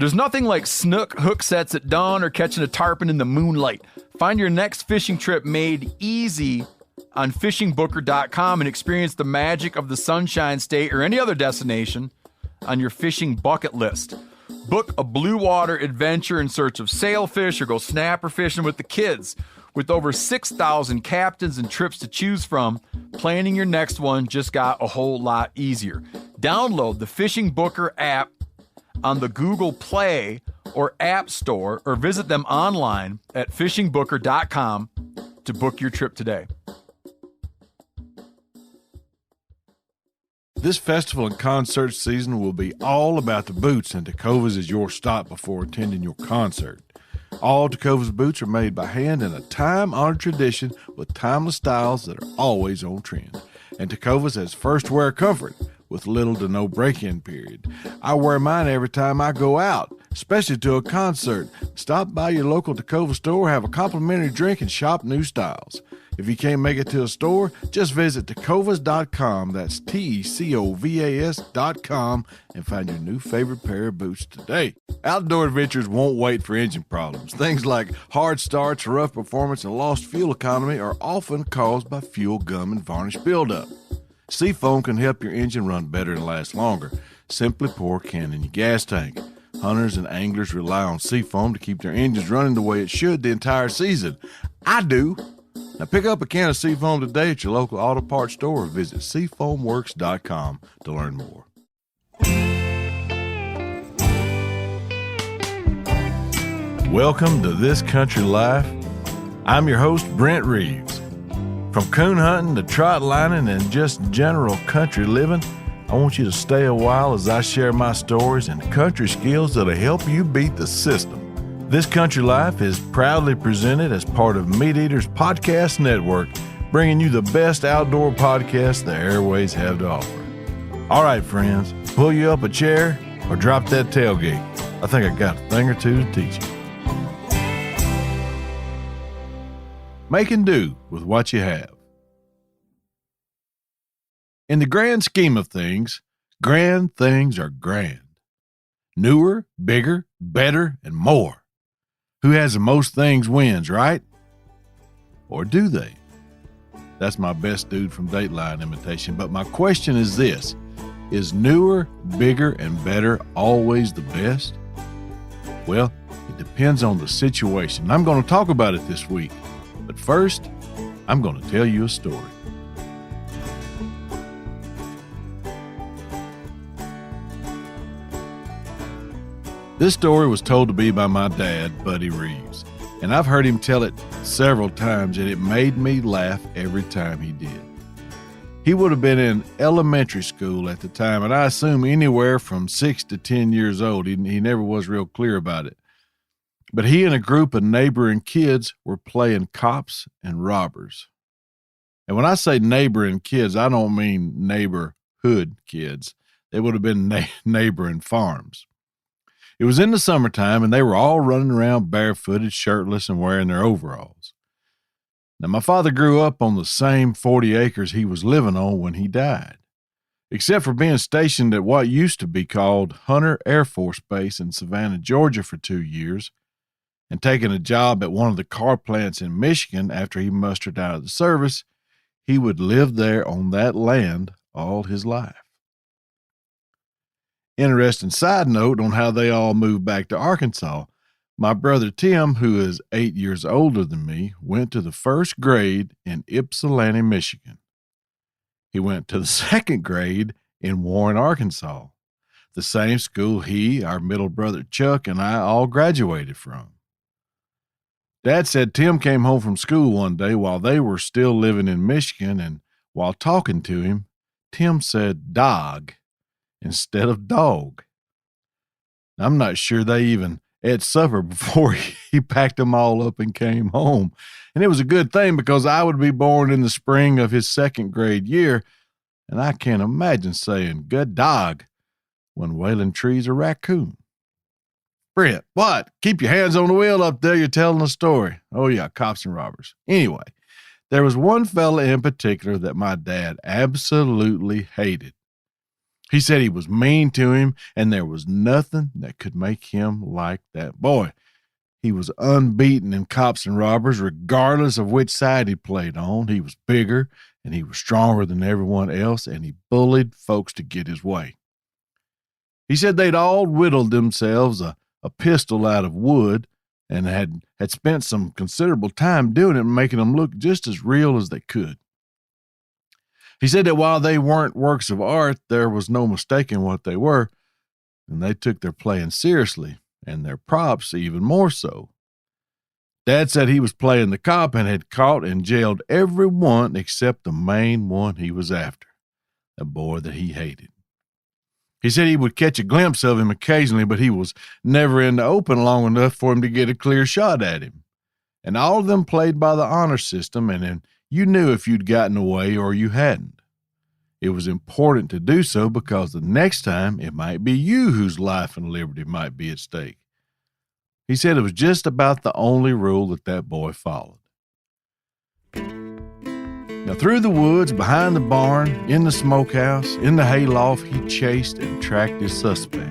There's nothing like snook hook sets at dawn or catching a tarpon in the moonlight. Find your next fishing trip made easy on fishingbooker.com and experience the magic of the Sunshine State or any other destination on your fishing bucket list. Book a blue water adventure in search of sailfish or go snapper fishing with the kids. With over 6,000 captains and trips to choose from, planning your next one just got a whole lot easier. Download the Fishing Booker app on the Google Play or App Store, or visit them online at fishingbooker.com to book your trip today. This festival and concert season will be all about the boots, and Tecovas is your stop before attending your concert. All Tecovas boots are made by hand in a time-honored tradition with timeless styles that are always on trend. And Tecovas has first wear comfort with little to no break-in period. I wear mine every time I go out, especially to a concert. Stop by your local Tecovas store, have a complimentary drink, and shop new styles. If you can't make it to a store, just visit tecovas.com, that's TECOVAS.com, and find your new favorite pair of boots today. Outdoor adventures won't wait for engine problems. Things like hard starts, rough performance, and lost fuel economy are often caused by fuel gum and varnish buildup. Seafoam can help your engine run better and last longer. Simply pour a can in your gas tank. Hunters and anglers rely on Seafoam to keep their engines running the way it should the entire season. I do. Now pick up a can of Seafoam today at your local auto parts store or visit SeafoamWorks.com to learn more. Welcome to This Country Life. I'm your host, Brent Reeves. From coon hunting to trot lining and just general country living, I want you to stay a while as I share my stories and country skills that'll help you beat the system. This Country Life is proudly presented as part of Meat Eaters Podcast Network, bringing you the best outdoor podcasts the airways have to offer. All right, friends, pull you up a chair or drop that tailgate. I think I got a thing or two to teach you. Making do with what you have. In the grand scheme of things, grand things are grand. Newer, bigger, better, and more. Who has the most things wins, right? Or do they? That's my best dude from Dateline imitation. But my question is this: is newer, bigger, and better always the best? Well, it depends on the situation. I'm going to talk about it this week. But first, I'm going to tell you a story. This story was told to me by my dad, Buddy Reeves, and I've heard him tell it several times, and it made me laugh every time he did. He would have been in elementary school at the time, and I assume anywhere from 6 to 10 years old. He never was real clear about it. But he and a group of neighboring kids were playing cops and robbers. And when I say neighboring kids, I don't mean neighborhood kids. They would have been neighboring farms. It was in the summertime, and they were all running around barefooted, shirtless, and wearing their overalls. Now, my father grew up on the same 40 acres he was living on when he died. Except for being stationed at what used to be called Hunter Air Force Base in Savannah, Georgia for 2 years, and taking a job at one of the car plants in Michigan after he mustered out of the service, he would live there on that land all his life. Interesting side note on how they all moved back to Arkansas. My brother Tim, who is 8 years older than me, went to the first grade in Ypsilanti, Michigan. He went to the second grade in Warren, Arkansas, the same school he, our middle brother Chuck, and I all graduated from. Dad said Tim came home from school one day while they were still living in Michigan, and while talking to him, Tim said dog instead of dog. I'm not sure they even ate supper before he packed them all up and came home. And it was a good thing because I would be born in the spring of his second grade year, and I can't imagine saying good dog when Wayland Tree's a raccoon. Brent, what? Keep your hands on the wheel up there. You're telling a story. Oh, yeah, cops and robbers. Anyway, there was one fella in particular that my dad absolutely hated. He said he was mean to him, and there was nothing that could make him like that boy. He was unbeaten in cops and robbers, regardless of which side he played on. He was bigger, and he was stronger than everyone else, and he bullied folks to get his way. He said they'd all whittled themselves a pistol out of wood and had spent some considerable time doing it and making them look just as real as they could. He said that while they weren't works of art, there was no mistaking what they were, and they took their playing seriously, and their props even more so. Dad said he was playing the cop and had caught and jailed everyone except the main one he was after, the boy that he hated. He said he would catch a glimpse of him occasionally, but he was never in the open long enough for him to get a clear shot at him. And all of them played by the honor system, and then you knew if you'd gotten away or you hadn't. It was important to do so because the next time it might be you whose life and liberty might be at stake. He said it was just about the only rule that boy followed. Now, through the woods, behind the barn, in the smokehouse, in the hayloft, he chased and tracked his suspect.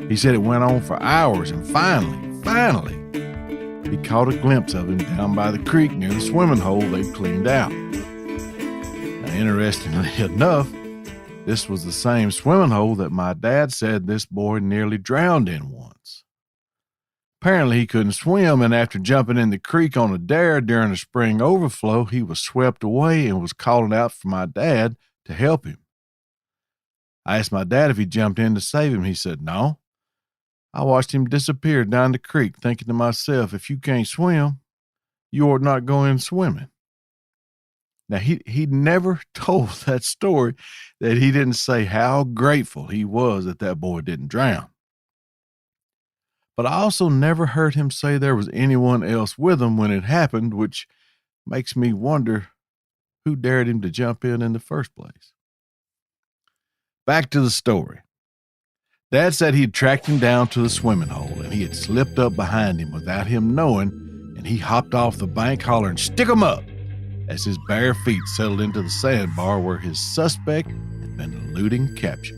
He said it went on for hours, and finally, he caught a glimpse of him down by the creek near the swimming hole they'd cleaned out. Now, interestingly enough, this was the same swimming hole that my dad said this boy nearly drowned in once. Apparently, he couldn't swim, and after jumping in the creek on a dare during a spring overflow, he was swept away and was calling out for my dad to help him. I asked my dad if he jumped in to save him. He said, no. I watched him disappear down the creek, thinking to myself, if you can't swim, you ought not go in swimming. Now, he never told that story that he didn't say how grateful he was that boy didn't drown. But I also never heard him say there was anyone else with him when it happened, which makes me wonder who dared him to jump in the first place. Back to the story. Dad said he'd tracked him down to the swimming hole, and he had slipped up behind him without him knowing, and he hopped off the bank hollering, "Stick 'em up!" as his bare feet settled into the sandbar where his suspect had been eluding capture.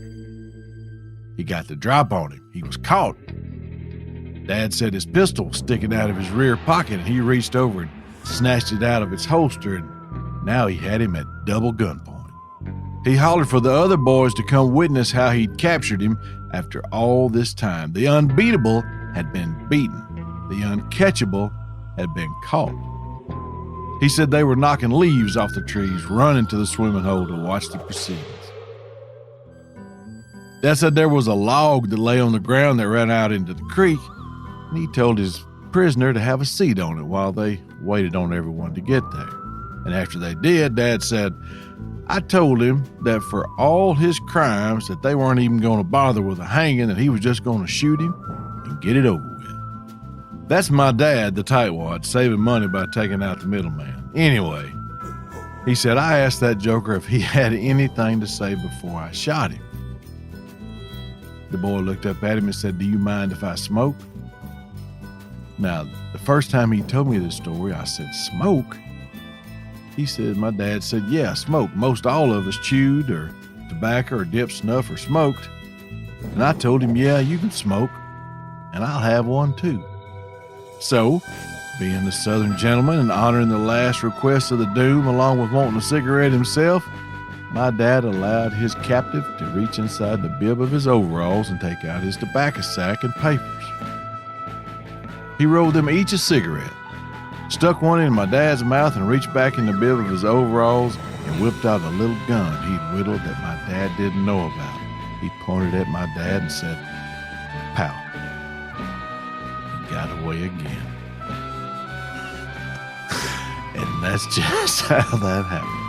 He got the drop on him. He was caught. Dad said his pistol was sticking out of his rear pocket, and he reached over and snatched it out of its holster, and now he had him at double gunpoint. He hollered for the other boys to come witness how he'd captured him after all this time. The unbeatable had been beaten. The uncatchable had been caught. He said they were knocking leaves off the trees, running to the swimming hole to watch the proceedings. Dad said there was a log that lay on the ground that ran out into the creek, and he told his prisoner to have a seat on it while they waited on everyone to get there. And after they did, Dad said, I told him that for all his crimes that they weren't even going to bother with a hanging, that he was just going to shoot him and get it over with. That's my dad, the tightwad, saving money by taking out the middleman. Anyway, he said, I asked that joker if he had anything to say before I shot him. The boy looked up at him and said, do you mind if I smoke? Now, the first time he told me this story, I said, smoke? He said, my dad said, yeah, smoke. Most all of us chewed or tobacco or dipped snuff or smoked. And I told him, yeah, you can smoke, and I'll have one too. So, being the Southern gentleman and honoring the last request of the doom along with wanting a cigarette himself, my dad allowed his captive to reach inside the bib of his overalls and take out his tobacco sack and papers. He rolled them each a cigarette, stuck one in my dad's mouth and reached back in the bib of his overalls and whipped out a little gun he'd whittled that my dad didn't know about. He pointed at my dad and said, pow. He got away again. And that's just how that happened.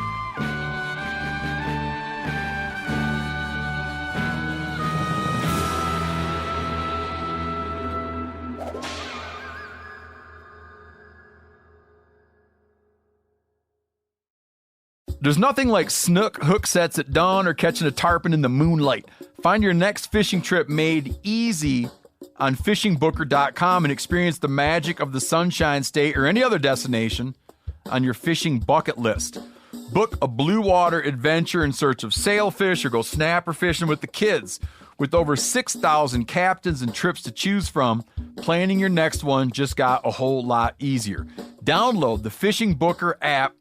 There's nothing like snook hook sets at dawn or catching a tarpon in the moonlight. Find your next fishing trip made easy on fishingbooker.com and experience the magic of the Sunshine State or any other destination on your fishing bucket list. Book a blue water adventure in search of sailfish or go snapper fishing with the kids. With over 6,000 captains and trips to choose from, planning your next one just got a whole lot easier. Download the Fishing Booker app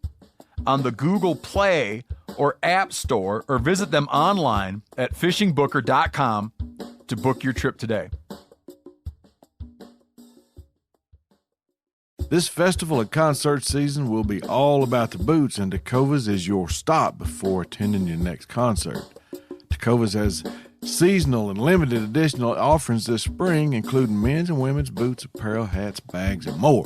on the Google Play or App Store, or visit them online at fishingbooker.com to book your trip today. This festival and concert season will be all about the boots, and Tecovas is your stop before attending your next concert. Tecovas has seasonal and limited edition offerings this spring, including men's and women's boots, apparel, hats, bags, and more.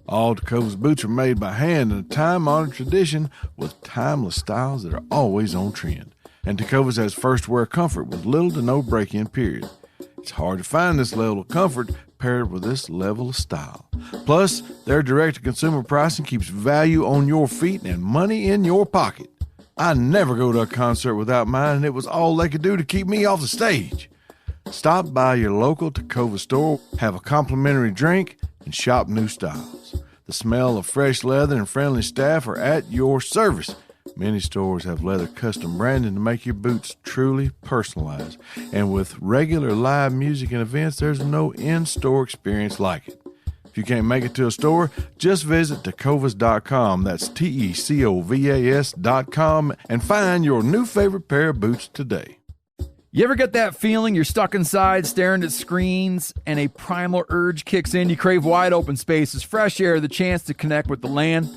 All Tecovas boots are made by hand in a time-honored tradition with timeless styles that are always on trend. And Tecovas has first-wear comfort with little to no break-in period. It's hard to find this level of comfort paired with this level of style. Plus, their direct-to-consumer pricing keeps value on your feet and money in your pocket. I never go to a concert without mine, and it was all they could do to keep me off the stage. Stop by your local Tecovas store, have a complimentary drink, and shop new styles. The smell of fresh leather and friendly staff are at your service. Many stores have leather custom branding to make your boots truly personalized. And with regular live music and events, there's no in-store experience like it. If you can't make it to a store, just visit tecovas.com. That's TECOVAS.com, and find your new favorite pair of boots today. You ever get that feeling you're stuck inside staring at screens and a primal urge kicks in? You crave wide open spaces, fresh air, the chance to connect with the land?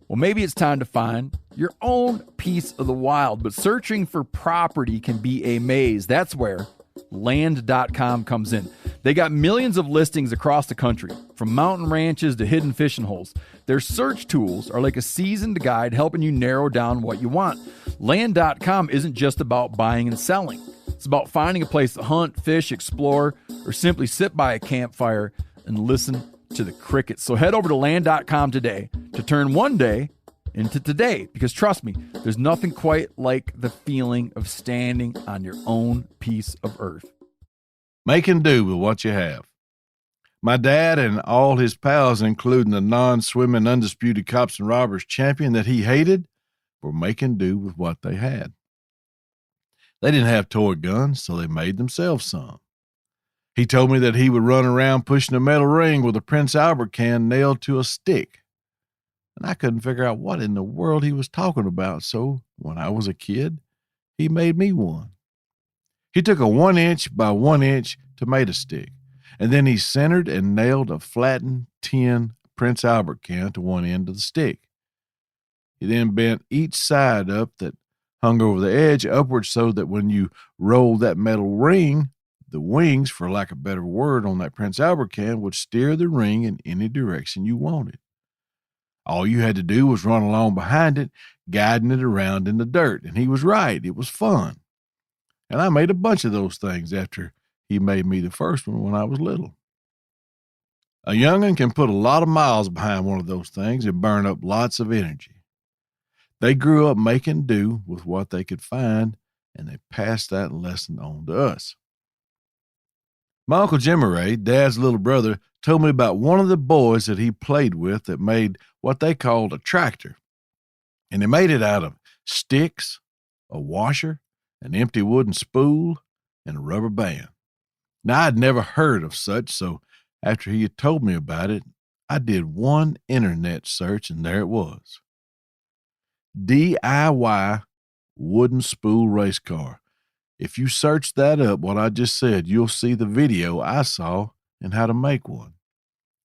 Well, maybe it's time to find your own piece of the wild, but searching for property can be a maze. That's where Land.com comes in. They got millions of listings across the country, from mountain ranches to hidden fishing holes. Their search tools are like a seasoned guide helping you narrow down what you want. Land.com isn't just about buying and selling. It's about finding a place to hunt, fish, explore, or simply sit by a campfire and listen to the crickets. So head over to Land.com today to turn one day into today, because trust me, there's nothing quite like the feeling of standing on your own piece of earth. Making do with what you have. My dad and all his pals, including the non-swimming undisputed cops and robbers champion that he hated, were making do with what they had. They didn't have toy guns, so they made themselves some. He told me that he would run around pushing a metal ring with a Prince Albert can nailed to a stick. And I couldn't figure out what in the world he was talking about, so when I was a kid, he made me one. He took a 1-inch by 1-inch tomato stick, and then he centered and nailed a flattened tin Prince Albert can to one end of the stick. He then bent each side up that hung over the edge upward so that when you rolled that metal ring, the wings, for lack of a better word, on that Prince Albert can would steer the ring in any direction you wanted. All you had to do was run along behind it, guiding it around in the dirt. And he was right. It was fun. And I made a bunch of those things after he made me the first one when I was little. A young'un can put a lot of miles behind one of those things and burn up lots of energy. They grew up making do with what they could find, and they passed that lesson on to us. My Uncle Jimmy, Dad's little brother, told me about one of the boys that he played with that made what they called a tractor. And they made it out of sticks, a washer, an empty wooden spool, and a rubber band. Now, I'd never heard of such, so after he had told me about it, I did one internet search, and there it was. DIY wooden spool race car. If you search that up, what I just said, you'll see the video I saw and how to make one.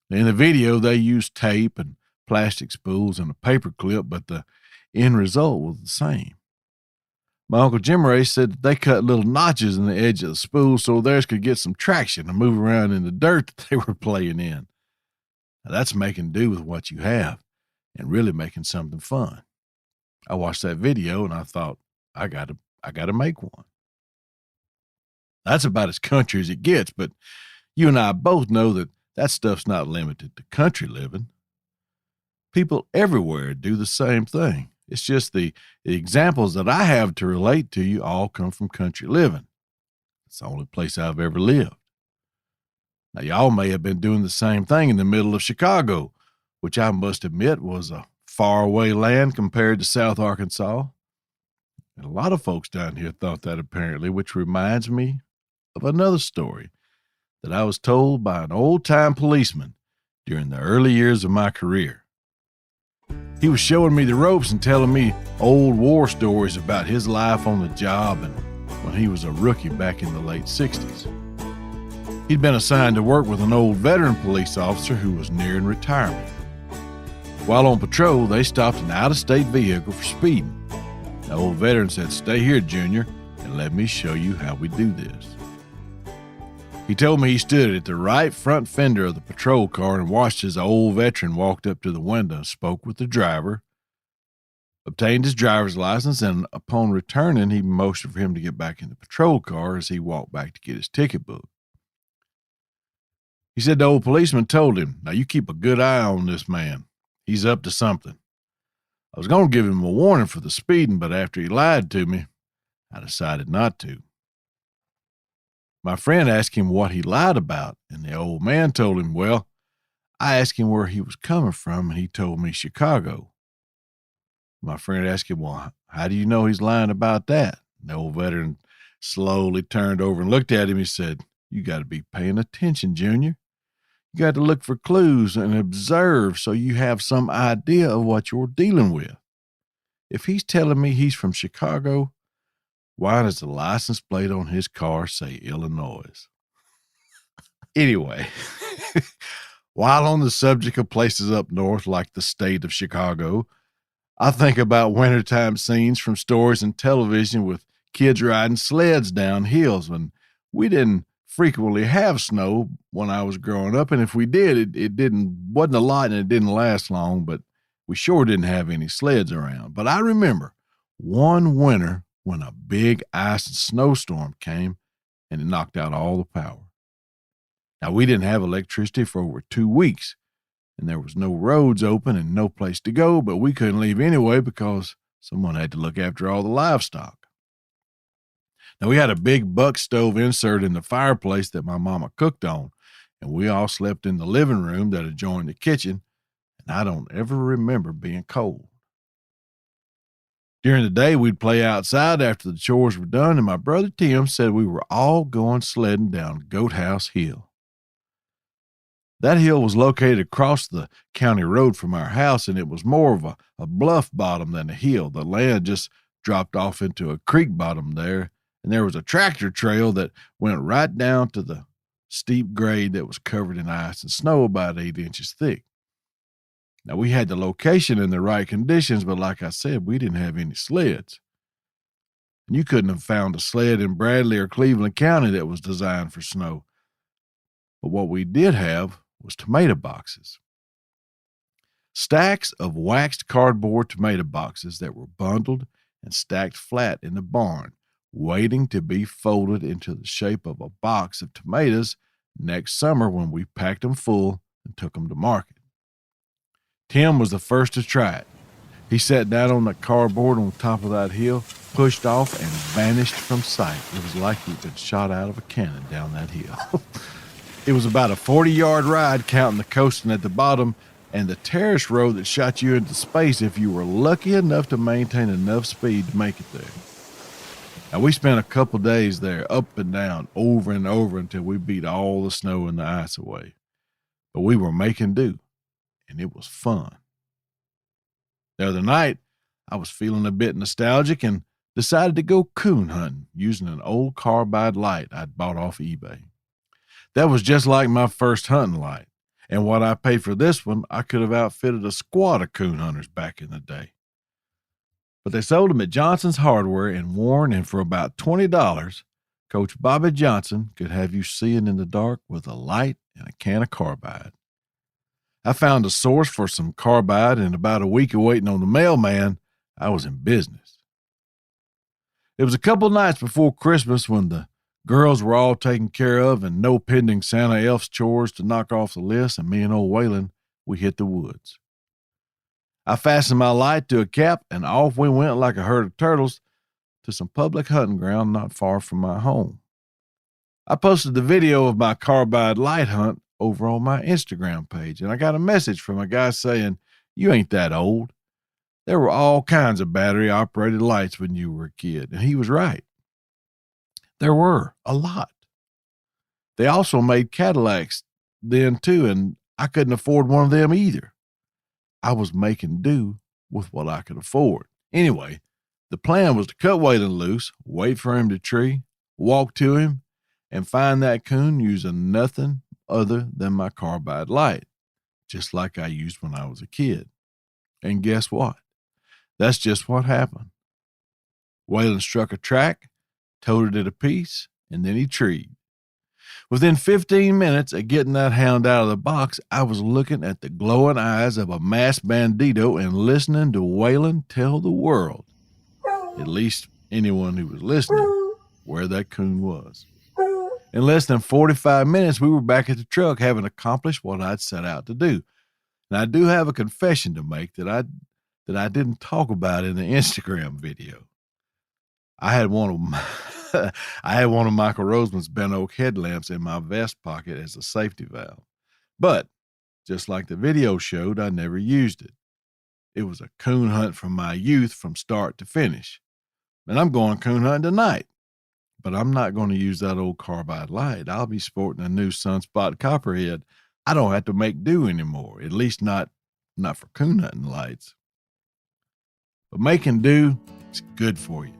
In the video, they used tape and plastic spools and a paper clip, but the end result was the same. My Uncle Jimmy said that they cut little notches in the edge of the spool so theirs could get some traction and move around in the dirt that they were playing in. Now, that's making do with what you have and really making something fun. I watched that video and I thought, I gotta make one. That's about as country as it gets, but you and I both know that that stuff's not limited to country living. People everywhere do the same thing. It's just the examples that I have to relate to you all come from country living. It's the only place I've ever lived. Now, y'all may have been doing the same thing in the middle of Chicago, which I must admit was a faraway land compared to South Arkansas. And a lot of folks down here thought that apparently, which reminds me of another story that I was told by an old-time policeman during the early years of my career. He was showing me the ropes and telling me old war stories about his life on the job and when he was a rookie back in the late 60s. He'd been assigned to work with an old veteran police officer who was nearing retirement. While on patrol, they stopped an out-of-state vehicle for speeding. The old veteran said, "Stay here, Junior, and let me show you how we do this." He told me he stood at the right front fender of the patrol car and watched as the old veteran walked up to the window, spoke with the driver, obtained his driver's license, and upon returning, he motioned for him to get back in the patrol car as he walked back to get his ticket book. He said the old policeman told him, "Now you keep a good eye on this man. He's up to something. I was going to give him a warning for the speeding, but after he lied to me, I decided not to." My friend asked him what he lied about, and the old man told him, "Well, I asked him where he was coming from, and he told me Chicago." My friend asked him, "Well, how do you know he's lying about that?" And the old veteran slowly turned over and looked at him. He said, "You got to be paying attention, Junior. You got to look for clues and observe so you have some idea of what you're dealing with. If he's telling me he's from Chicago, why does the license plate on his car say Illinois?" Anyway, while on the subject of places up north like the state of Chicago, I think about wintertime scenes from stories and television with kids riding sleds down hills. When we didn't frequently have snow when I was growing up, and if we did, it wasn't a lot and it didn't last long, but we sure didn't have any sleds around. But I remember one winter when a big ice and snowstorm came and it knocked out all the power. Now, we didn't have electricity for over 2 weeks, and there was no roads open and no place to go, but we couldn't leave anyway because someone had to look after all the livestock. Now, we had a big buck stove insert in the fireplace that my mama cooked on, and we all slept in the living room that adjoined the kitchen, and I don't ever remember being cold. During the day, we'd play outside after the chores were done, and my brother Tim said we were all going sledding down Goat House Hill. That hill was located across the county road from our house, and it was more of a bluff bottom than a hill. The land just dropped off into a creek bottom there, and there was a tractor trail that went right down to the steep grade that was covered in ice and snow about 8 inches thick. Now, we had the location in the right conditions, but like I said, we didn't have any sleds. And you couldn't have found a sled in Bradley or Cleveland County that was designed for snow. But what we did have was tomato boxes. Stacks of waxed cardboard tomato boxes that were bundled and stacked flat in the barn, waiting to be folded into the shape of a box of tomatoes next summer when we packed them full and took them to market. Tim was the first to try it. He sat down on the cardboard on top of that hill, pushed off, and vanished from sight. It was like he'd been shot out of a cannon down that hill. It was about a 40-yard ride, counting the coasting at the bottom and the terrace road that shot you into space if you were lucky enough to maintain enough speed to make it there. Now, we spent a couple days there, up and down, over and over, until we beat all the snow and the ice away. But we were making do, and it was fun. The other night, I was feeling a bit nostalgic and decided to go coon hunting using an old carbide light I'd bought off eBay. That was just like my first hunting light, and what I paid for this one, I could have outfitted a squad of coon hunters back in the day. But they sold them at Johnson's Hardware in Warren, and for about $20, Coach Bobby Johnson could have you seeing in the dark with a light and a can of carbide. I found a source for some carbide, and about a week of waiting on the mailman, I was in business. It was a couple nights before Christmas when the girls were all taken care of and no pending Santa elf's chores to knock off the list, and me and old Waylon, we hit the woods. I fastened my light to a cap, and off we went like a herd of turtles to some public hunting ground not far from my home. I posted the video of my carbide light hunt over on my Instagram page, and I got a message from a guy saying, "You ain't that old. There were all kinds of battery-operated lights when you were a kid, and he was right. There were a lot. They also made Cadillacs then, too, and I couldn't afford one of them either. I was making do with what I could afford. Anyway, the plan was to cut Waylon loose, wait for him to tree, walk to him, and find that coon using nothing other than my carbide light, just like I used when I was a kid. And guess what? That's just what happened. Waylon struck a track, toted it a piece, and then he treed. Within 15 minutes of getting that hound out of the box, I was looking at the glowing eyes of a masked bandito and listening to Waylon tell the world, at least anyone who was listening, where that coon was. In less than 45 minutes, we were back at the truck, having accomplished what I'd set out to do. And I do have a confession to make that I didn't talk about in the Instagram video. I had one of Michael Roseman's bent oak headlamps in my vest pocket as a safety valve. But just like the video showed, I never used it. It was a coon hunt from my youth from start to finish. And I'm going coon hunting tonight. But I'm not going to use that old carbide light. I'll be sporting a new Sunspot Copperhead. I don't have to make do anymore, at least not for coon hunting lights. But making do is good for you.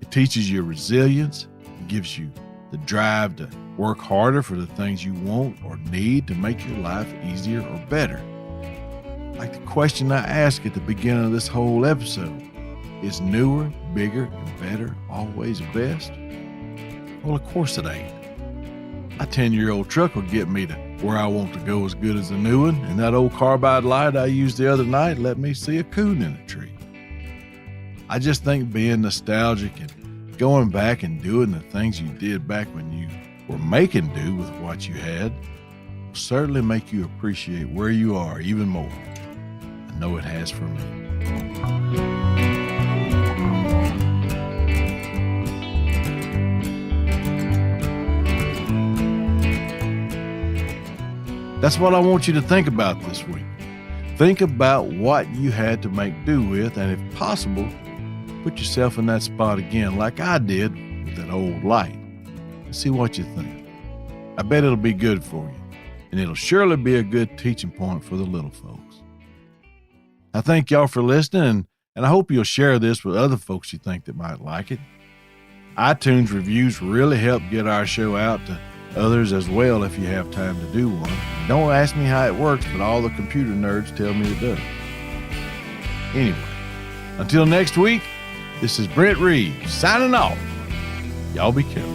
It teaches you resilience. It gives you the drive to work harder for the things you want or need to make your life easier or better. Like the question I asked at the beginning of this whole episode, is newer, bigger, and better always best? Well, of course it ain't. My 10-year-old truck will get me to where I want to go as good as a new one, and that old carbide light I used the other night let me see a coon in a tree. I just think being nostalgic and going back and doing the things you did back when you were making do with what you had will certainly make you appreciate where you are even more. I know it has for me. That's what I want you to think about this week. Think about what you had to make do with, and if possible, put yourself in that spot again like I did with that old light. And see what you think. I bet it'll be good for you, and it'll surely be a good teaching point for the little folks. I thank y'all for listening, and I hope you'll share this with other folks you think that might like it. iTunes reviews really help get our show out to others as well if you have time to do one. Don't ask me how it works, but all the computer nerds tell me it does. Anyway, until next week, this is Brent Reeves signing off. Y'all be careful.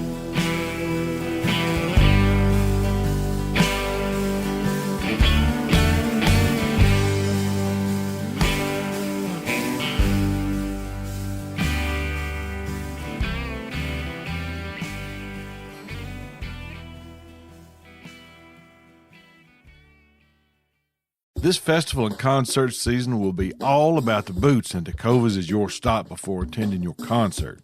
This festival and concert season will be all about the boots, and Tecovas is your stop before attending your concert.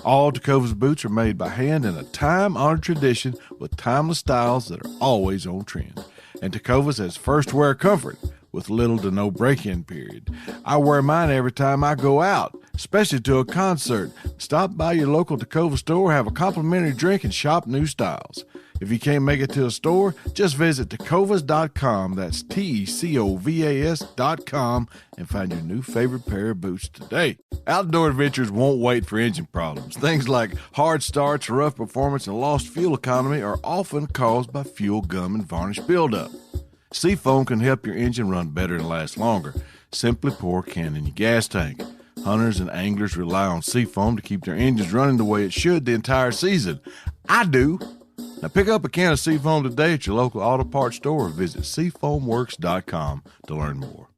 All Tecovas boots are made by hand in a time-honored tradition with timeless styles that are always on trend. And Tecovas has first wear comfort with little to no break-in period. I wear mine every time I go out, especially to a concert. Stop by your local Tecovas store, have a complimentary drink, and shop new styles. If you can't make it to a store, just visit tecovas.com, that's TECOVAS.com, and find your new favorite pair of boots today. Outdoor adventures won't wait for engine problems. Things like hard starts, rough performance, and lost fuel economy are often caused by fuel gum and varnish buildup. Seafoam can help your engine run better and last longer. Simply pour a can in your gas tank. Hunters and anglers rely on Seafoam to keep their engines running the way it should the entire season. I do. Now pick up a can of Seafoam today at your local auto parts store or visit SeafoamWorks.com to learn more.